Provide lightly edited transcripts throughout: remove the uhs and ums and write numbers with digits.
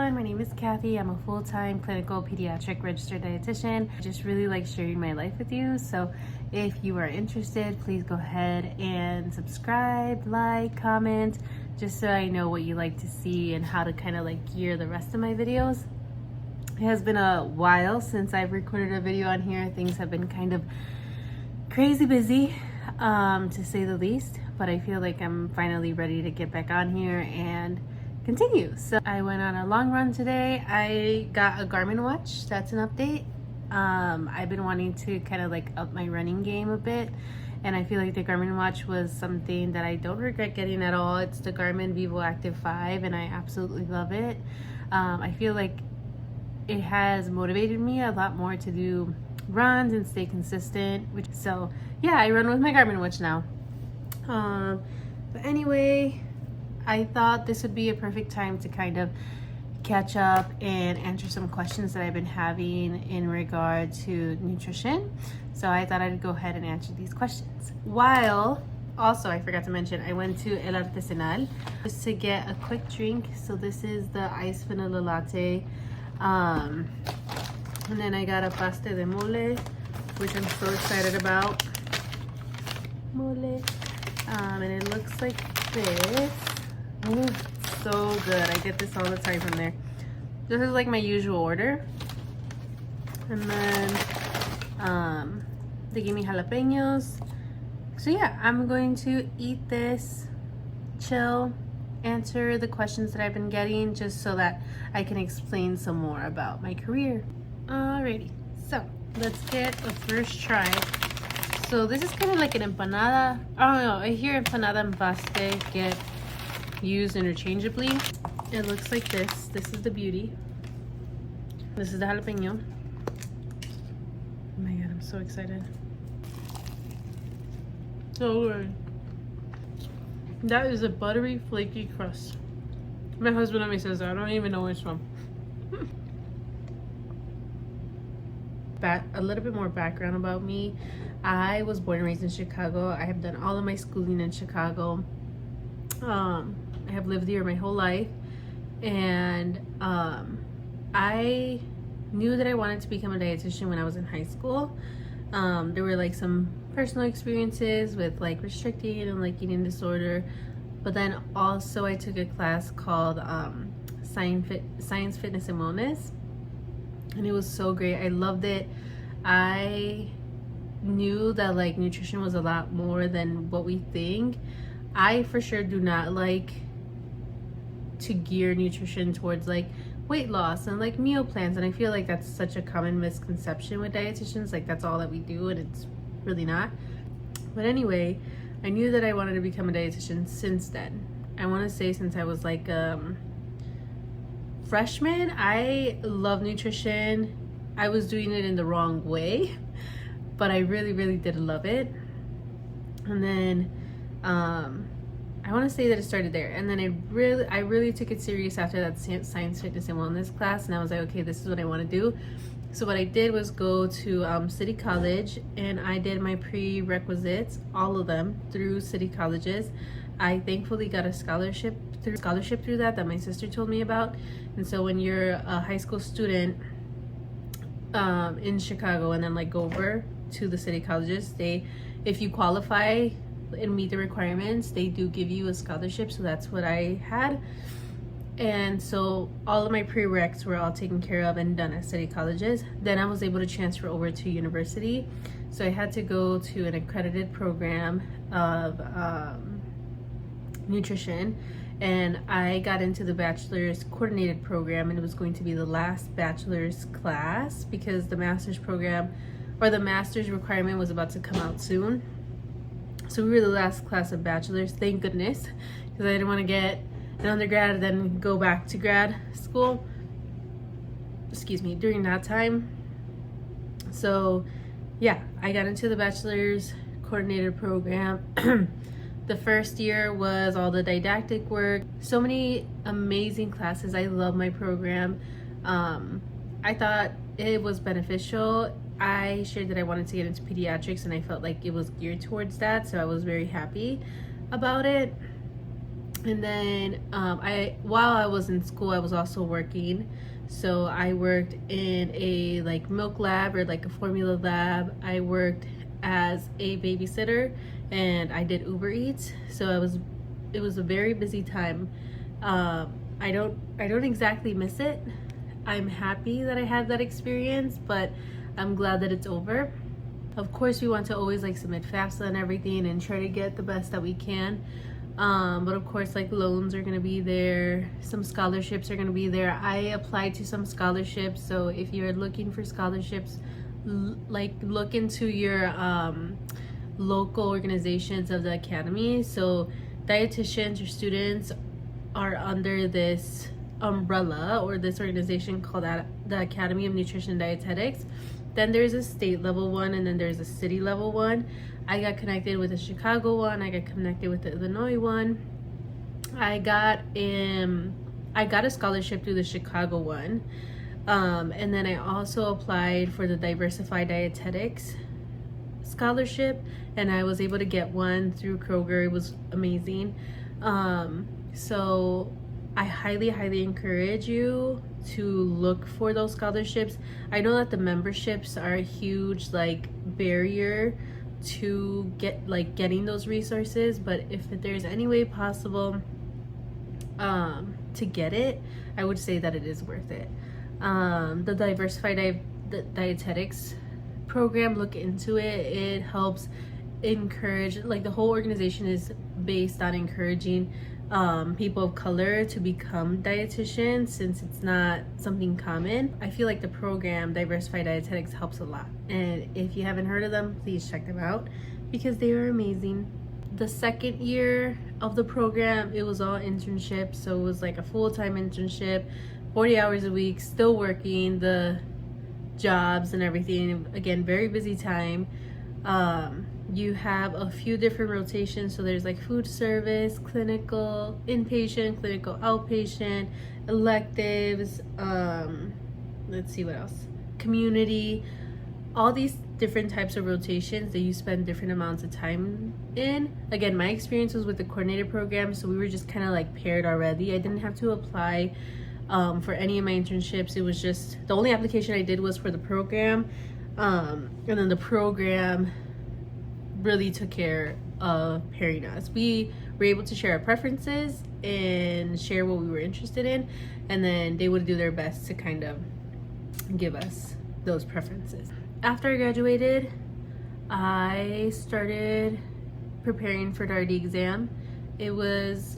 everyone, my name is Kathy. I'm a full-time clinical pediatric registered dietitian. I just really like sharing my life with you, so if you are interested, please go ahead and subscribe, like, comment, just so I know what you like to see and how to kind of like gear the rest of my videos. It has been a while since I've recorded a video on here. Things have been kind of crazy busy, to say the least, but I feel like I'm finally ready to get back on here and continue. So I went on a long run today. I got a Garmin watch. That's an update. I've been wanting to kind of like up my running game a bit, and I feel like the Garmin watch was something that I don't regret getting at all. It's the Garmin Vivo Active 5 and I absolutely love it. I feel like it has motivated me a lot more to do runs and stay consistent, so yeah, I run with my Garmin watch now. But anyway, I thought this would be a perfect time to kind of catch up and answer some questions that I've been having in regard to nutrition. So I thought I'd go ahead and answer these questions. While also, I forgot to mention, I went to El Artesanal just to get a quick drink. So this is the iced vanilla latte. And then I got a pasta de mole, which I'm so excited about. Mole. And it looks like this. Oh, so good. I get this all the time from there. This is like my usual order. And then they gave me jalapenos. So yeah, I'm going to eat this, chill, answer the questions that I've been getting, just so that I can explain some more about my career. Alrighty, so let's get a first try. So this is kind of like an empanada. Oh no, I hear empanada and paste get used interchangeably. It looks like this. This is the beauty. This is the jalapeno. Oh my god, I'm so excited. So good. That is a buttery, flaky crust. My husband always says that. I don't even know where it's from. A little bit more background about me. I was born and raised in Chicago. I have done all of my schooling in Chicago. I have lived here my whole life, and I knew that I wanted to become a dietitian when I was in high school. There were like some personal experiences with like restricting and like eating disorder, but then also I took a class called Science, Fitness, and Wellness, and it was so great. I loved it. I knew that like nutrition was a lot more than what we think. I for sure do not like to gear nutrition towards like weight loss and like meal plans, and I feel like that's such a common misconception with dietitians, like that's all that we do, and it's really not. But anyway, I knew that I wanted to become a dietitian since then. I want to say since I was like freshman. I love nutrition. I was doing it in the wrong way, but I really did love it. And then I want to say that it started there, and then I really took it serious after that Science, Fitness, and Wellness class, and I was like, okay, this is what I want to do. So what I did was go to City College, and I did my prerequisites, all of them, through City Colleges. I thankfully got a scholarship through that my sister told me about. And so when you're a high school student in Chicago and then like go over to the City Colleges, if you qualify and meet the requirements, they do give you a scholarship. So that's what I had. And so all of my prereqs were all taken care of and done at City Colleges. Then I was able to transfer over to university. So I had to go to an accredited program of nutrition, and I got into the bachelor's coordinated program, and it was going to be the last bachelor's class because the master's program or the master's requirement was about to come out soon. So we were the last class of bachelor's, thank goodness, because I didn't want to get an undergrad and then go back to grad school, during that time. So yeah, I got into the bachelor's coordinated program. The first year was all the didactic work, so many amazing classes. I love my program. I thought it was beneficial. I shared that I wanted to get into pediatrics, and I felt like it was geared towards that, so I was very happy about it. And then while I was in school, I was also working. So I worked in a like milk lab or like a formula lab. I worked as a babysitter, and I did Uber Eats. So it was a very busy time. I don't exactly miss it. I'm happy that I had that experience, but I'm glad that it's over. Of course, we want to always like submit FAFSA and everything and try to get the best that we can. But of course, like loans are gonna be there, some scholarships are gonna be there. I applied to some scholarships, so if you're looking for scholarships, like look into your local organizations of the academy. So dietitians or students are under this umbrella or this organization called the Academy of Nutrition and Dietetics. Then there's a state level one, and then there's a city level one. I got connected with the Chicago one. I got connected with the Illinois one. I got a scholarship through the Chicago one, and then I also applied for the Diversified Dietetics scholarship, and I was able to get one through Kroger. It was amazing. So I highly encourage you to look for those scholarships. I know that the memberships are a huge like barrier to getting those resources, but if there's any way possible to get it, I would say that it is worth it. The Diversified Dietetics program, look into it. It helps encourage, like the whole organization is based on encouraging people of color to become dietitians, since it's not something common. I feel like the program Diversified Dietetics helps a lot, and if you haven't heard of them, please check them out because they are amazing. The second year of the program, it was all internship, so it was like a full-time internship, 40 hours a week, still working the jobs and everything. Again, very busy time. You have a few different rotations, so there's like food service, clinical inpatient, clinical outpatient, electives, let's see what else, community, all these different types of rotations that you spend different amounts of time in. Again, my experience was with the coordinated program, so we were just kind of like paired already. I didn't have to apply for any of my internships. It was just, the only application I did was for the program, and then the program really took care of pairing us. We were able to share our preferences and share what we were interested in, and then they would do their best to kind of give us those preferences. After I graduated, I started preparing for the RD exam. It was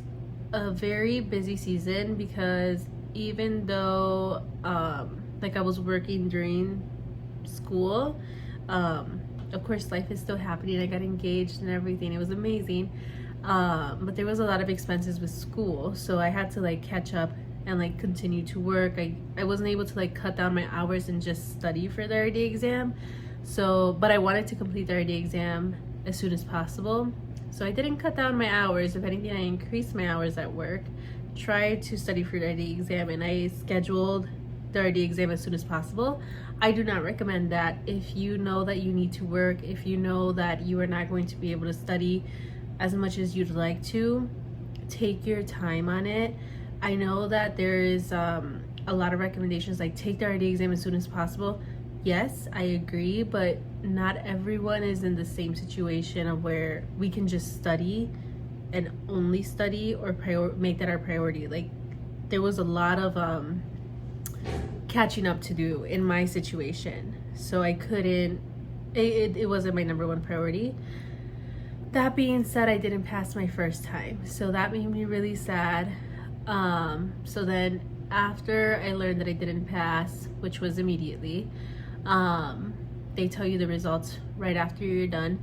a very busy season because even though like I was working during school, of course life is still happening. I got engaged and everything. It was amazing, but there was a lot of expenses with school, so I had to like catch up and like continue to work. I wasn't able to like cut down my hours and just study for the RD exam, so but I wanted to complete the RD exam as soon as possible, so I didn't cut down my hours. If anything, I increased my hours at work, tried to study for the RD exam, and I scheduled the RD exam as soon as possible. I do not recommend that. If you know that you need to work, if you know that you are not going to be able to study as much as you'd like to, take your time on it. I know that there is a lot of recommendations like take the RD exam as soon as possible. Yes, I agree, but not everyone is in the same situation of where we can just study and only study or make that our priority. Like there was a lot of catching up to do in my situation, so I couldn't, it wasn't my number one priority. That being said, I didn't pass my first time, so that made me really sad. So then after I learned that I didn't pass, which was immediately, they tell you the results right after you're done.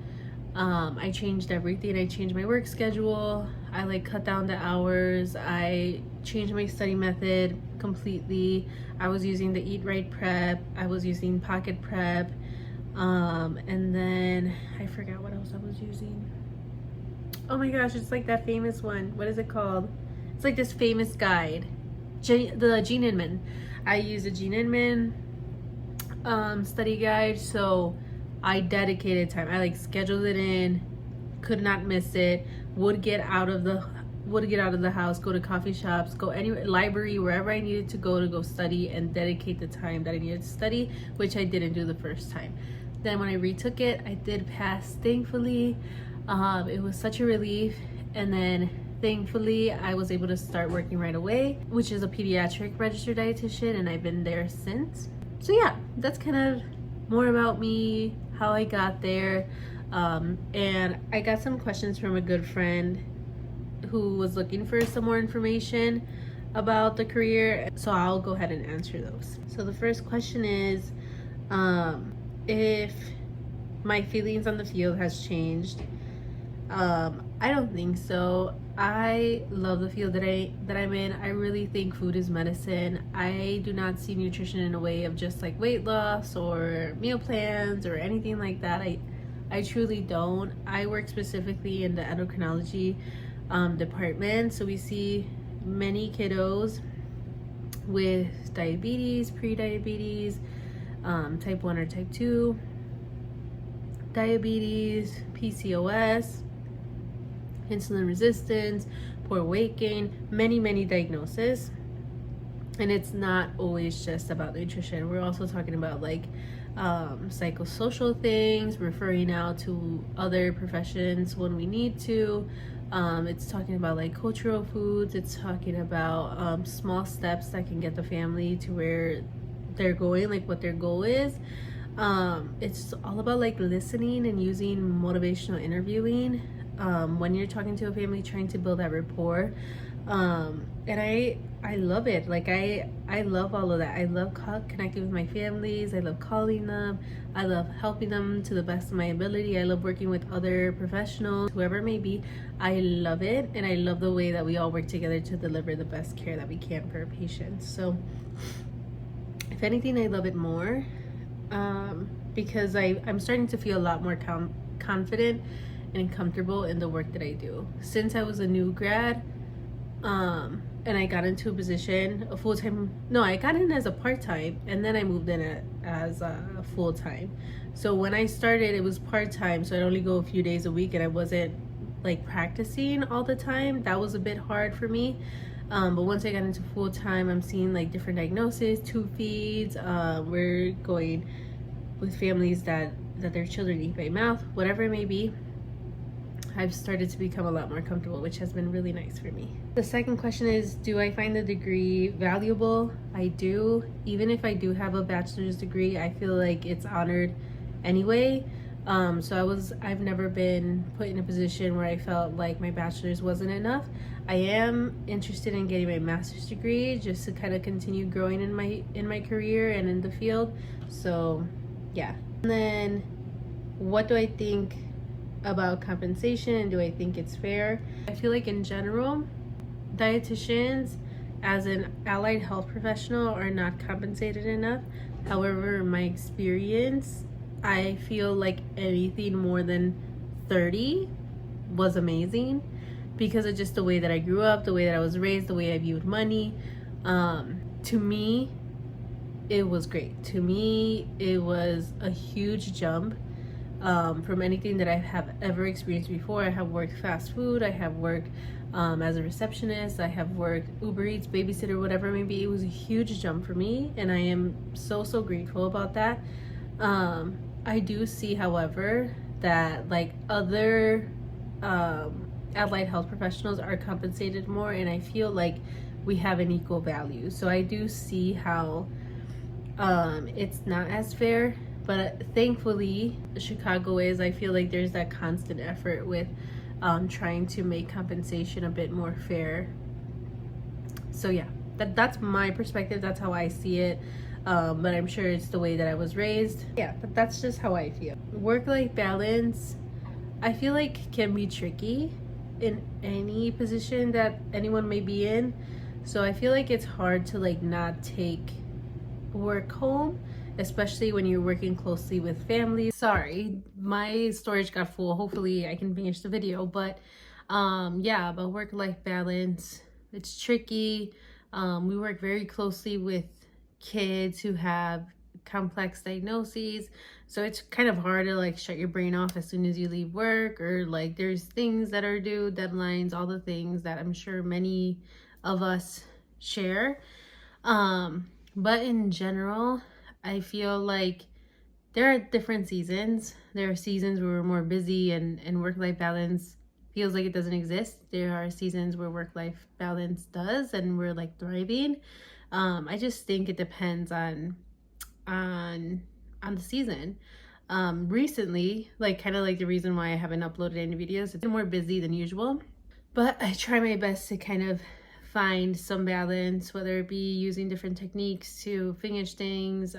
I changed everything. I changed my work schedule. I like cut down the hours. I changed my study method completely. I was using the Eat Right Prep. I was using Pocket Prep. And then I forgot what else I was using. Oh my gosh, it's like that famous one. What is it called? It's like this famous guide. The Gene Inman. I use a Gene Inman study guide, so I dedicated time. I like scheduled it in, could not miss it, would get out of the would get out of the house, go to coffee shops, go anywhere, library, wherever I needed to go study and dedicate the time that I needed to study, which I didn't do the first time. Then when I retook it, I did pass, thankfully. It was such a relief. And then thankfully I was able to start working right away, which is a pediatric registered dietitian, and I've been there since. So yeah, that's kind of more about me, how I got there. And I got some questions from a good friend who was looking for some more information about the career, so I'll go ahead and answer those. So the first question is if my feelings on the field has changed. I don't think so. I love the field that I'm in. I really think food is medicine. I do not see nutrition in a way of just like weight loss or meal plans or anything like that. I truly don't. I work specifically in the endocrinology department, so we see many kiddos with diabetes, pre-diabetes, type 1 or type 2 diabetes, PCOS, insulin resistance, poor weight gain, many diagnoses. And it's not always just about nutrition. We're also talking about like psychosocial things, referring out to other professions when we need to. It's talking about like cultural foods. It's talking about small steps that can get the family to where they're going, like what their goal is. It's all about like listening and using motivational interviewing when you're talking to a family, trying to build that rapport. And I love it. Like I love all of that. I love connecting with my families. I love calling them. I love helping them to the best of my ability. I love working with other professionals, whoever it may be. I love it, and I love the way that we all work together to deliver the best care that we can for our patients. So if anything, I love it more because I'm starting to feel a lot more confident and comfortable in the work that I do. Since I was a new grad, and I got into a position, a full-time, no, I got in as a part-time, and then I moved in as a full-time. So when I started, it was part-time, so I'd only go a few days a week, and I wasn't like practicing all the time. That was a bit hard for me. But once I got into full-time, I'm seeing like different diagnoses, tube feeds. We're going with families that their children eat by mouth, whatever it may be. I've started to become a lot more comfortable, which has been really nice for me. The second question is, do I find the degree valuable? I do. Even if I do have a bachelor's degree, I feel like it's honored anyway. So I've never been put in a position where I felt like my bachelor's wasn't enough. I am interested in getting my master's degree just to kind of continue growing in my career and in the field. So yeah. And then what do I think about compensation, and do I think it's fair? I feel like in general, dietitians as an allied health professional are not compensated enough. However, in my experience, I feel like anything more than 30 was amazing because of just the way that I grew up, the way that I was raised, the way I viewed money. To me, it was great. To me, it was a huge jump from anything that I have ever experienced before. I have worked fast food, I have worked as a receptionist, I have worked Uber Eats, babysitter, whatever it may be. It was a huge jump for me, and I am so grateful about that. I do see, however, that like other allied health professionals are compensated more, and I feel like we have an equal value. So I do see how it's not as fair. But thankfully, Chicago is, I feel like there's that constant effort with trying to make compensation a bit more fair. So yeah, that's my perspective. That's how I see it. But I'm sure it's the way that I was raised. Yeah, but that's just how I feel. Work-life balance, I feel like can be tricky in any position that anyone may be in. So I feel like it's hard to like not take work home, especially when you're working closely with families. Sorry, my storage got full. Hopefully I can finish the video, but yeah, about work-life balance, it's tricky. We work very closely with kids who have complex diagnoses. So it's kind of hard to like shut your brain off as soon as you leave work, or like there's things that are due, deadlines, all the things that I'm sure many of us share. But in general, I feel like there are different seasons. There are seasons where we're more busy and work-life balance feels like it doesn't exist. There are seasons where work-life balance does and we're like thriving. I just think it depends on the season. Recently, like kind of like the reason why I haven't uploaded any videos, it's been more busy than usual. But I try my best to kind of find some balance, whether it be using different techniques to finish things,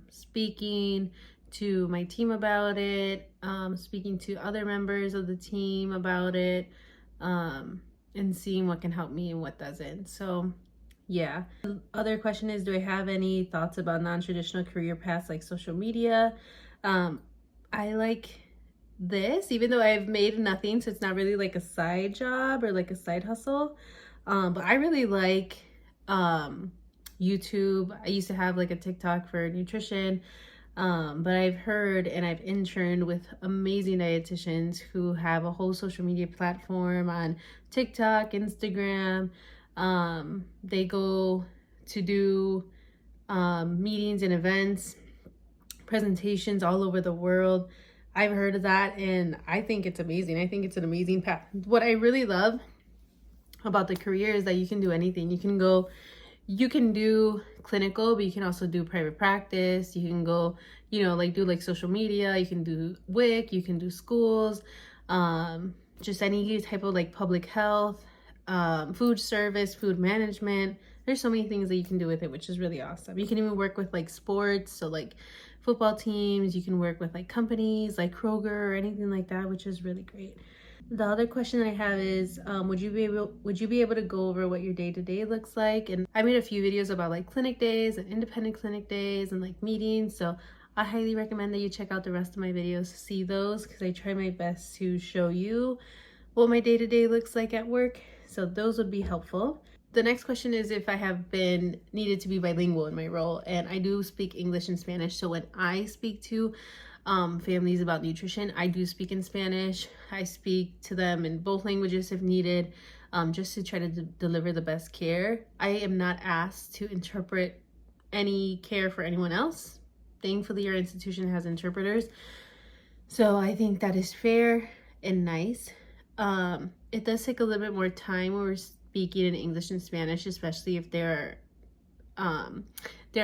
speaking to my team about it, speaking to other members of the team about it, and seeing what can help me and what doesn't. So yeah. The other question is, do I have any thoughts about non-traditional career paths like social media? I like this, even though I've made nothing, so it's not really like a side job or like a side hustle. But I really like YouTube. I used to have like a TikTok for nutrition, but I've heard and I've interned with amazing dietitians who have a whole social media platform on TikTok, Instagram. They go to do meetings and events, presentations all over the world. I've heard of that and I think it's amazing. I think it's an amazing path. What I really love about the career is that you can do anything. You can do clinical, but you can also do private practice. You can go, like do like social media. You can do WIC, you can do schools, just any type of like public health, food service, food management. There's so many things that you can do with it, which is really awesome. You can even work with like sports, so like football teams. You can work with like companies like Kroger or anything like that, which is really great. The other question that I have is, would you be able to go over what your day-to-day looks like? And I made a few videos about like clinic days and independent clinic days and like meetings. So I highly recommend that you check out the rest of my videos to see those, because I try my best to show you what my day-to-day looks like at work. So those would be helpful. The next question is if I have been needed to be bilingual in my role, and I do speak English and Spanish. So when I speak to families about nutrition, I do speak in Spanish. I speak to them in both languages if needed, just to try to deliver the best care. I am not asked to interpret any care for anyone else. Thankfully, our institution has interpreters, so I think that is fair and nice. It does take a little bit more time when we're speaking in English and Spanish, especially if there are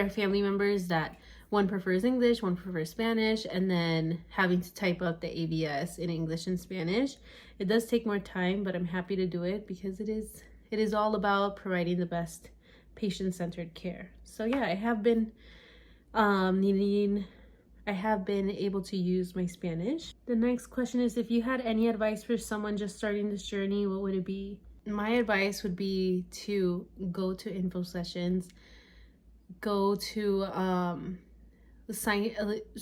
family members that one prefers English, one prefers Spanish, and then having to type up the ABS in English and Spanish. It does take more time, but I'm happy to do it because it is all about providing the best patient-centered care. So yeah, I have been able to use my Spanish. The next question is, if you had any advice for someone just starting this journey, what would it be? My advice would be to go to info sessions, go to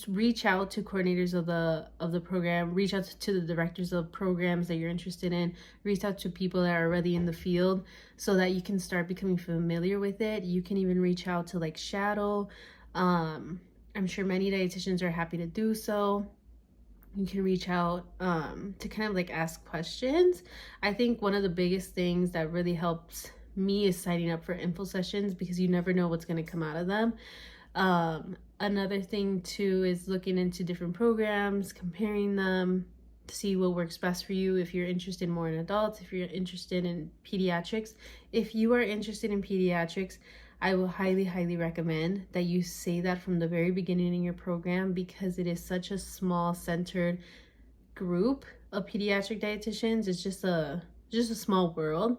reach out to coordinators of the program, reach out to the directors of programs that you're interested in, reach out to people that are already in the field so that you can start becoming familiar with it. You can even reach out to like shadow. I'm sure many dietitians are happy to do so. You can reach out to kind of like ask questions. I think one of the biggest things that really helps me is signing up for info sessions, because you never know what's going to come out of them. Another thing too is looking into different programs, comparing them to see what works best for you. If you're interested more in adults, if you're interested in pediatrics. If you are interested in pediatrics, I will highly recommend that you say that from the very beginning in your program, because it is such a small centered group of pediatric dietitians. It's just a small world.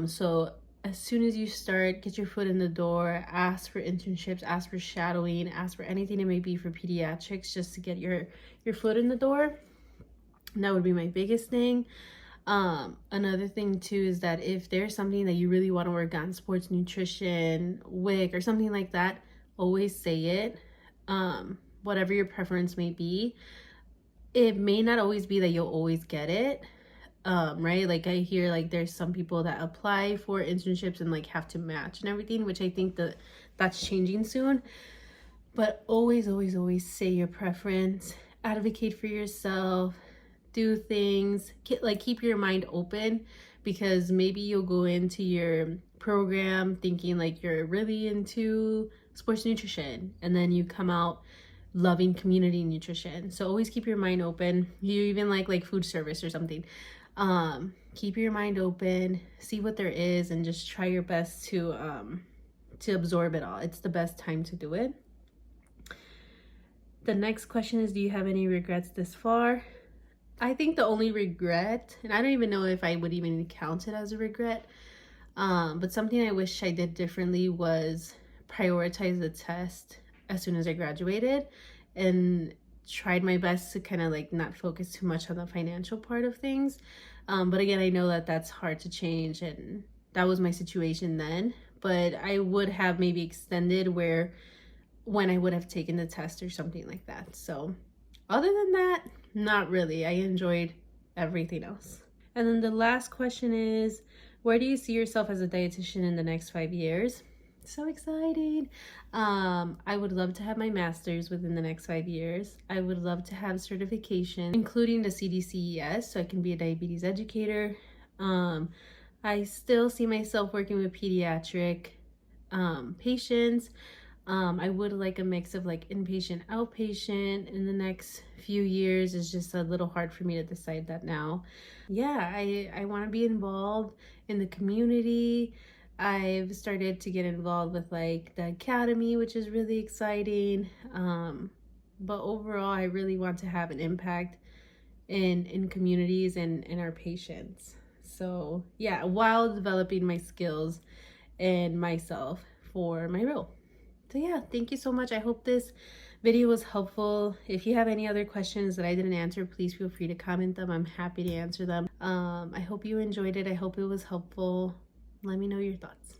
So as soon as you start, get your foot in the door, ask for internships, ask for shadowing, ask for anything it may be for pediatrics, just to get your foot in the door. And that would be my biggest thing. Another thing too is that if there's something that you really want to work on, sports nutrition, WIC, or something like that, always say it. Whatever your preference may be. It may not always be that you'll always get it. Right? Like I hear like there's some people that apply for internships and like have to match and everything, which I think that's changing soon. But always, always, always say your preference, advocate for yourself, do things, keep your mind open, because maybe you'll go into your program thinking like you're really into sports nutrition, and then you come out loving community nutrition. So always keep your mind open. You even like food service or something. Keep your mind open, see what there is, and just try your best to absorb it all. It's the best time to do it. The next question is, do you have any regrets this far? I think the only regret, and I don't even know if I would even count it as a regret, but something I wish I did differently was prioritize the test as soon as I graduated, and tried my best to kind of like not focus too much on the financial part of things. But again, I know that that's hard to change, and that was my situation then. But I would have maybe extended when I would have taken the test or something like that. So other than that, not really. I enjoyed everything else. And then the last question is, where do you see yourself as a dietitian in the next 5 years? So exciting. I would love to have my master's within the next 5 years. I would love to have certification, including the CDCES, so I can be a diabetes educator. I still see myself working with pediatric patients. I would like a mix of like inpatient, outpatient in the next few years. It's just a little hard for me to decide that now. Yeah, I want to be involved in the community. I've started to get involved with like the academy, which is really exciting. But overall, I really want to have an impact in communities and in our patients. So yeah, while developing my skills and myself for my role. So yeah, thank you so much. I hope this video was helpful. If you have any other questions that I didn't answer, please feel free to comment them. I'm happy to answer them. I hope you enjoyed it. I hope it was helpful. Let me know your thoughts.